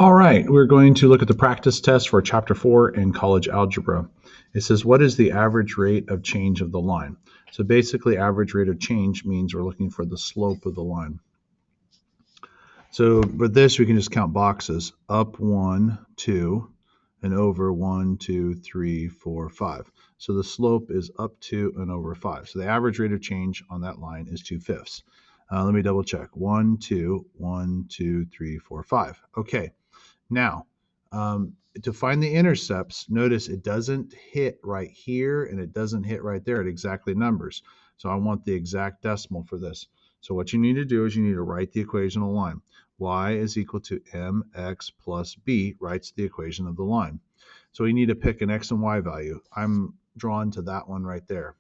All right, we're going to look at the practice test for Chapter 4 in college algebra. It says, what is the average rate of change of the line? So basically, average rate of change means we're looking for the slope of the line. So with this, we can just count boxes, up 1, 2, and over 1, 2, 3, 4, 5. So the slope is up 2 and over 5. So the average rate of change on that line is 2/5. Let me double check. 1, 2, 1, 2, 3, 4, 5. Okay. Now, to find the intercepts, notice it doesn't hit right here and it doesn't hit right there at exactly numbers. So I want the exact decimal for this. So what you need to do is you need to write the equation of the line. Y is equal to mx plus b writes the equation of the line. So we need to pick an x and y value. I'm drawn to that one right there.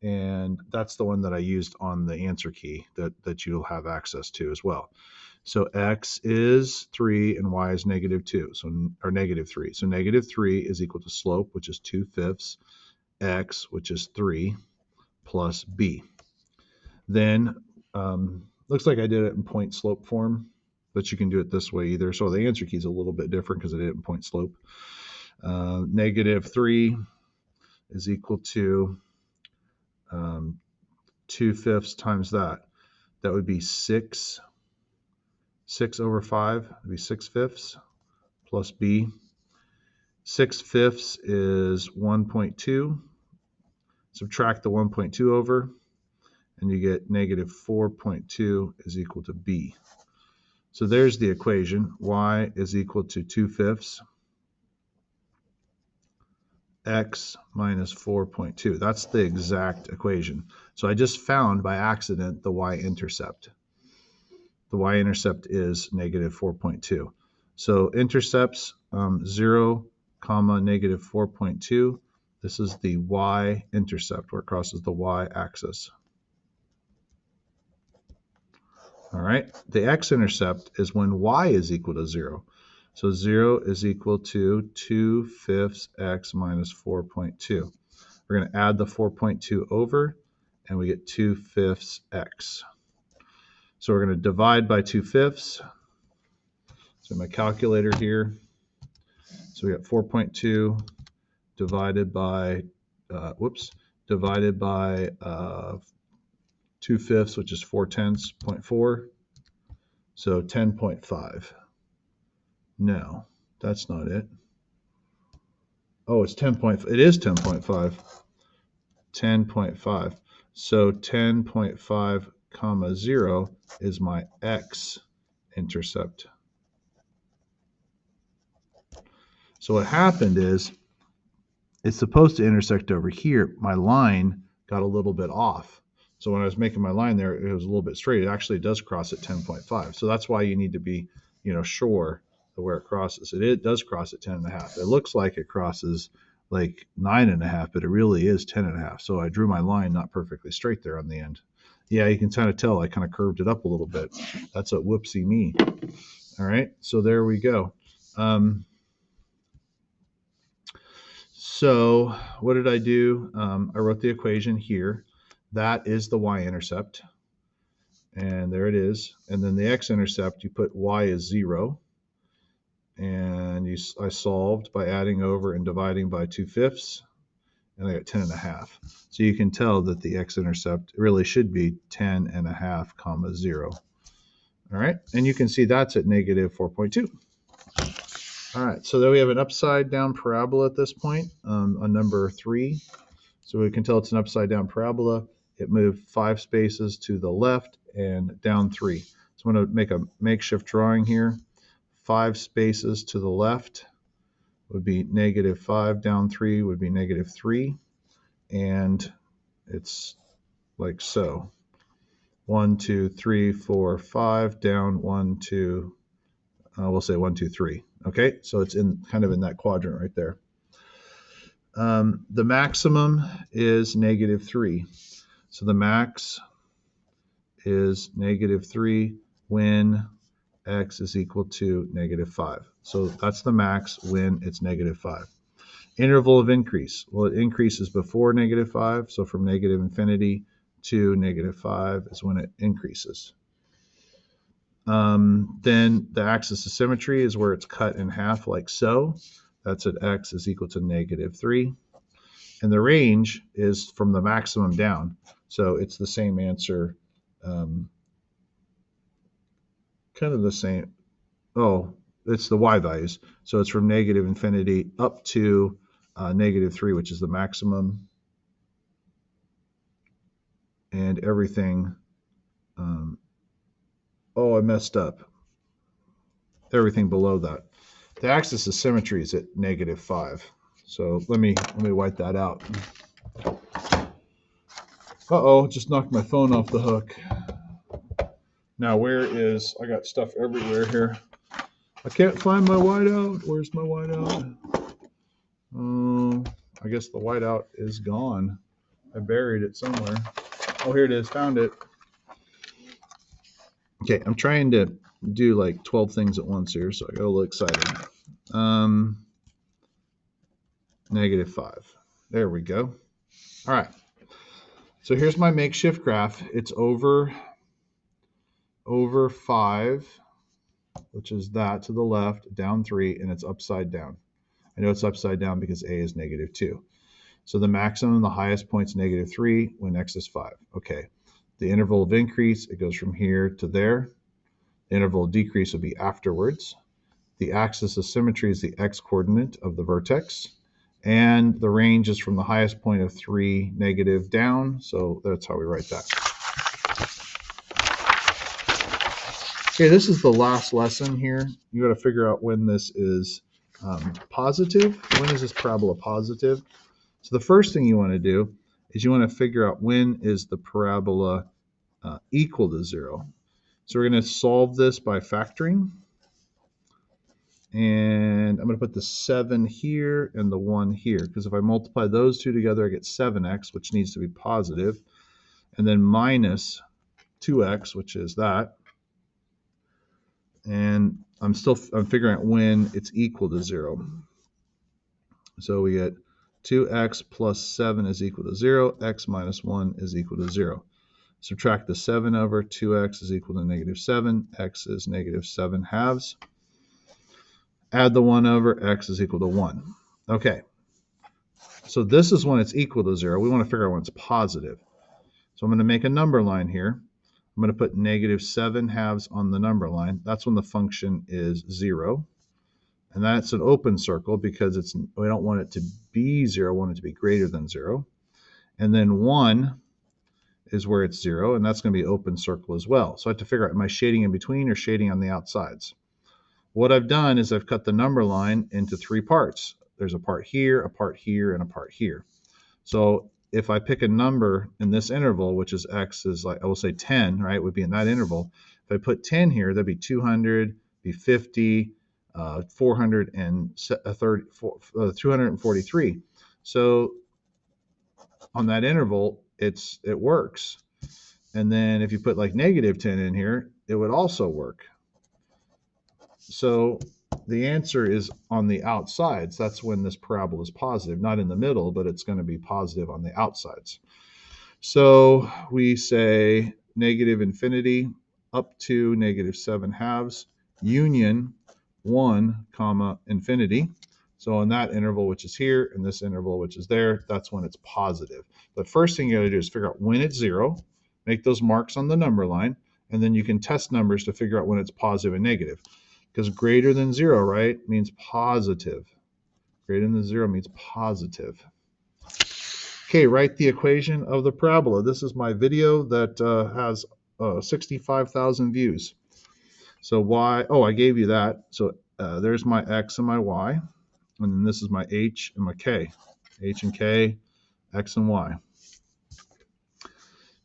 And that's the one that I used on the answer key that you'll have access to as well. So x is 3 and y is -2, or -3. So -3 is equal to slope, which is 2/5, x, which is 3, plus b. Then, looks like I did it in point slope form, but you can do it this way either. So the answer key is a little bit different because I did it in point slope. -3 is equal to 2/5 times that. That would be 6 over 5 would be 6/5 plus b. 6/5 is 1.2. Subtract the 1.2 over, and you get -4.2 is equal to b. So there's the equation. Y is equal to 2/5 x minus 4.2. That's the exact equation. So I just found by accident the y-intercept. The y-intercept is -4.2. So intercepts 0, -4.2. This is the y-intercept where it crosses the y-axis. All right. The x-intercept is when y is equal to 0. So 0 is equal to 2/5 x minus 4.2. We're going to add the 4.2 over, and we get 2/5 x. So we're going to divide by 2/5. So my calculator here. So we got 4.2 divided by 2/5, which is 4/10, so 10.5. No, that's not it. Oh, it's 10. It is 10.5. 10.5. So 10.5 comma 0 is my x-intercept. So what happened is it's supposed to intersect over here. My line got a little bit off. So when I was making my line there, it was a little bit straight. It actually does cross at 10.5. So that's why you need to be, sure of where it crosses. It does cross at 10.5. It looks like it crosses like 9.5, but it really is 10.5. So I drew my line not perfectly straight there on the end. Yeah, you can kind of tell I kind of curved it up a little bit. That's a whoopsie me. All right, so there we go. So what did I do? I wrote the equation here. That is the y-intercept. And there it is. And then the x-intercept, you put y is 0. And I solved by adding over and dividing by 2/5. And I got 10.5. So you can tell that the x-intercept really should be 10.5 comma 0. All right. And you can see that's at -4.2. All right, so then we have an upside down parabola at this point on number 3. So we can tell it's an upside down parabola. It moved 5 spaces to the left and down 3. So I'm going to make a makeshift drawing here. 5 spaces to the left would be -5, down 3 would be -3. And it's like so. 1, 2, 3, 4, 5, down 1, 2, we'll say 1, 2, 3. Okay, so it's kind of in that quadrant right there. The maximum is -3. So the max is -3 when x is equal to -5. So that's the max when it's -5. Interval of increase. Well, it increases before -5. So from -infinity to -5 is when it increases. Then the axis of symmetry is where it's cut in half like so. That's at x is equal to -3. And the range is from the maximum down. So it's the same answer, kind of the same. Oh, it's the y values. So it's from -infinity up to -3, which is the maximum. And everything, oh, I messed up. Everything below that. The axis of symmetry is at -5. So let me wipe that out. Uh-oh, just knocked my phone off the hook. Now I got stuff everywhere here. I can't find my whiteout. Where's my whiteout? I guess the whiteout is gone. I buried it somewhere. Oh, here it is. Found it. Okay, I'm trying to do like 12 things at once here, so I got a little excited. -5. There we go. All right. So here's my makeshift graph. It's over 5, which is that to the left, down 3, and it's upside down. I know it's upside down because a is -2. So the maximum, the highest point is -3 when x is 5. Okay. The interval of increase, it goes from here to there. The interval of decrease will be afterwards. The axis of symmetry is the x-coordinate of the vertex. And the range is from the highest point of 3 negative down. So that's how we write that. Okay, this is the last lesson here. You got to figure out when this is positive. When is this parabola positive? So the first thing you want to do is you want to figure out when is the parabola equal to 0. So we're going to solve this by factoring. And I'm going to put the 7 here and the 1 here, because if I multiply those two together, I get 7x, which needs to be positive, and then minus 2x, which is that. And I'm figuring out when it's equal to 0. So we get 2x plus 7 is equal to 0. X minus 1 is equal to 0. Subtract the 7 over, 2x is equal to -7. X is -7 halves. Add the 1 over, x is equal to 1. Okay, so this is when it's equal to 0. We want to figure out when it's positive. So I'm going to make a number line here. I'm going to put -7 halves on the number line. That's when the function is 0. And that's an open circle because we don't want it to be 0, we want it to be greater than 0. And then 1 is where it's 0, and that's going to be open circle as well. So I have to figure out, am I shading in between or shading on the outsides? What I've done is I've cut the number line into 3 parts. There's a part here, a part here, and a part here. So if I pick a number in this interval, which is x is like, I will say 10, right, would be in that interval. If I put 10 here, that'd be 200, be 50, 243. So on that interval, it works. And then if you put like -10 in here, it would also work. So the answer is on the outsides. That's when this parabola is positive, not in the middle, but it's going to be positive on the outsides. So we say -infinity up to -7 halves, union 1, comma, infinity. So in that interval, which is here, and this interval, which is there, that's when it's positive. The first thing you got to do is figure out when it's 0, make those marks on the number line, and then you can test numbers to figure out when it's positive and negative. Because greater than 0, right, means positive. Greater than 0 means positive. Okay, write the equation of the parabola. This is my video that has 65,000 views. So y, oh, I gave you that. So there's my x and my y. And then this is my h and my k. H and k, x and y.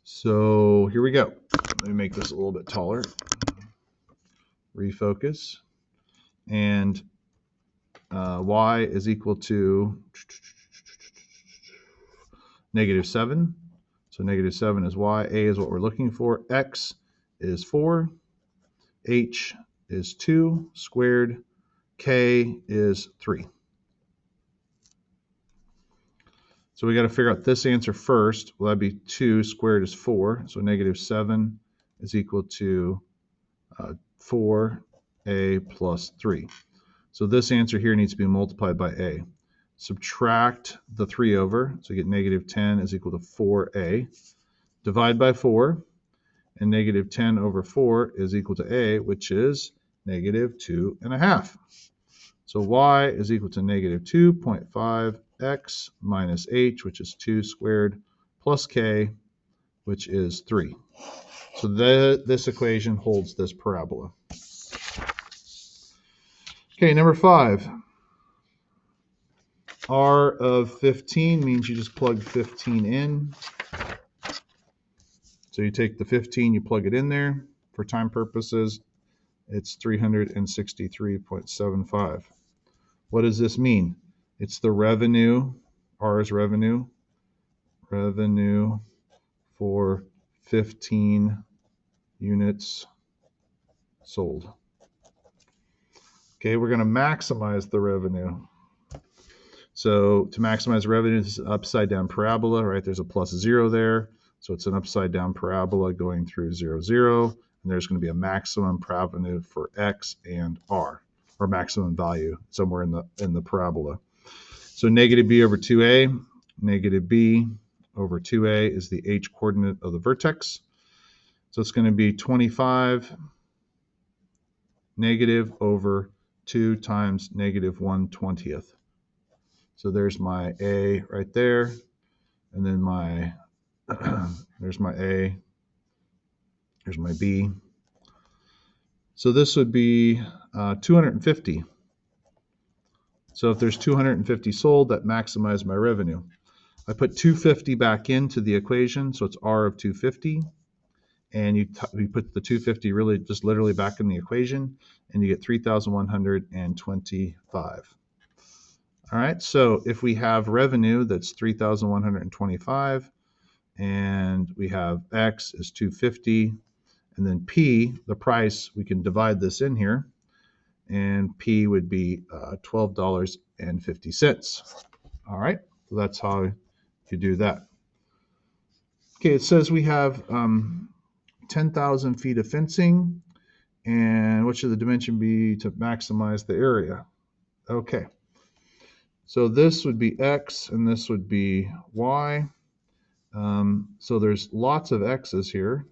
So here we go. Let me make this a little bit taller. Refocus. And y is equal to -7. So -7 is y. A is what we're looking for. X is 4. H is 2 squared. K is 3. So we got to figure out this answer first. Well, that'd be 2 squared is 4. So -7 is equal to 4a plus 3. So this answer here needs to be multiplied by a. Subtract the 3 over, so you get negative 10 is equal to 4a. Divide by 4, and negative 10 over 4 is equal to a, which is negative 2.5. So y is equal to negative 2.5x minus h, which is 2 squared, plus k, which is 3. So this equation holds this parabola. Okay, number 5. R of 15 means you just plug 15 in. So you take the 15, you plug it in there. For time purposes, it's 363.75. What does this mean? It's the revenue, R is revenue for 15 units sold. Okay, we're going to maximize the revenue. So to maximize revenue, this is an upside down parabola, right? There's a plus 0 there. So it's an upside down parabola going through 0, 0. And there's going to be a maximum revenue for X and R, or maximum value somewhere in the parabola. So negative b over 2a, negative b over 2a is the h coordinate of the vertex. So it's going to be 25 negative over 2 times negative 1/20. So there's my a right there, and then my there's my a, there's my b. So this would be 250. So if there's 250 sold, that maximized my revenue. I put 250 back into the equation, so it's R of 250. And you put the 250 really just literally back in the equation, and you get 3,125. All right, so if we have revenue that's 3,125, and we have X is 250, and then P, the price, we can divide this in here, and P would be $12.50. All right, so that's how you do that. Okay, it says we have 10,000 feet of fencing, and what should the dimension be to maximize the area? Okay, so this would be X, and this would be Y. So there's lots of X's here.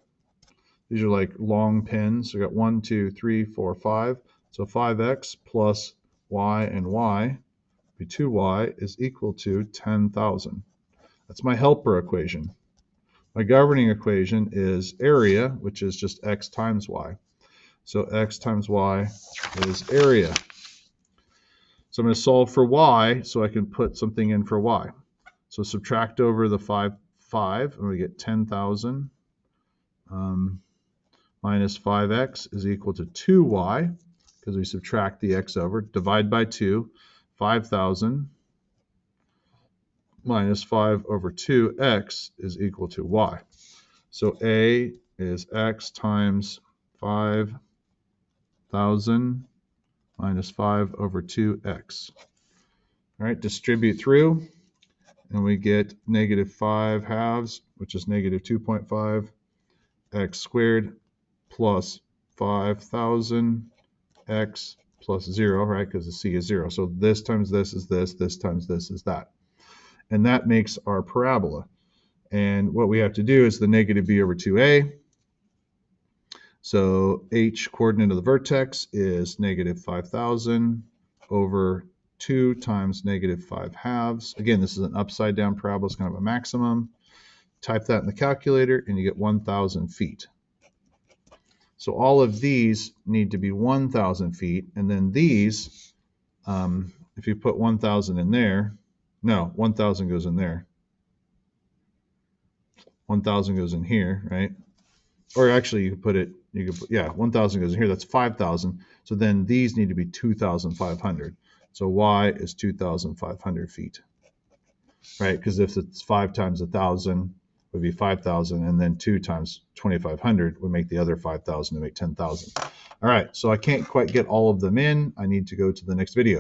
These are like long pins. So we got 1, 2, 3, 4, 5. So 5x plus y and y, be 2y, is equal to 10,000. That's my helper equation. My governing equation is area, which is just x times y. So x times y is area. So I'm going to solve for y so I can put something in for y. So subtract over the 5, and we get 10,000 minus 5x is equal to 2y, because we subtract the x over. Divide by 2, 5,000 minus 5 over 2x is equal to y. So A is x times 5,000 minus 5 over 2x. All right, distribute through, and we get negative 5 halves, which is negative 2.5 x squared plus 5,000 x plus 0, right, because the c is 0. So this times this is this times this is that. And that makes our parabola. And what we have to do is the negative b over 2a. So h coordinate of the vertex is negative 5,000 over 2 times negative 5 halves. Again, this is an upside down parabola. It's kind of a maximum. Type that in the calculator, and you get 1,000 feet. So all of these need to be 1,000 feet, and then these, if you put 1,000 in there, no, 1,000 goes in there. 1,000 goes in here, right? Or actually, you could put, yeah, 1,000 goes in here. That's 5,000. So then these need to be 2,500. So y is 2,500 feet, right? Because if it's 5 times 1,000, would be 5,000, and then 2 times 2,500 would make the other 5,000 to make 10,000. All right, so I can't quite get all of them in. I need to go to the next video.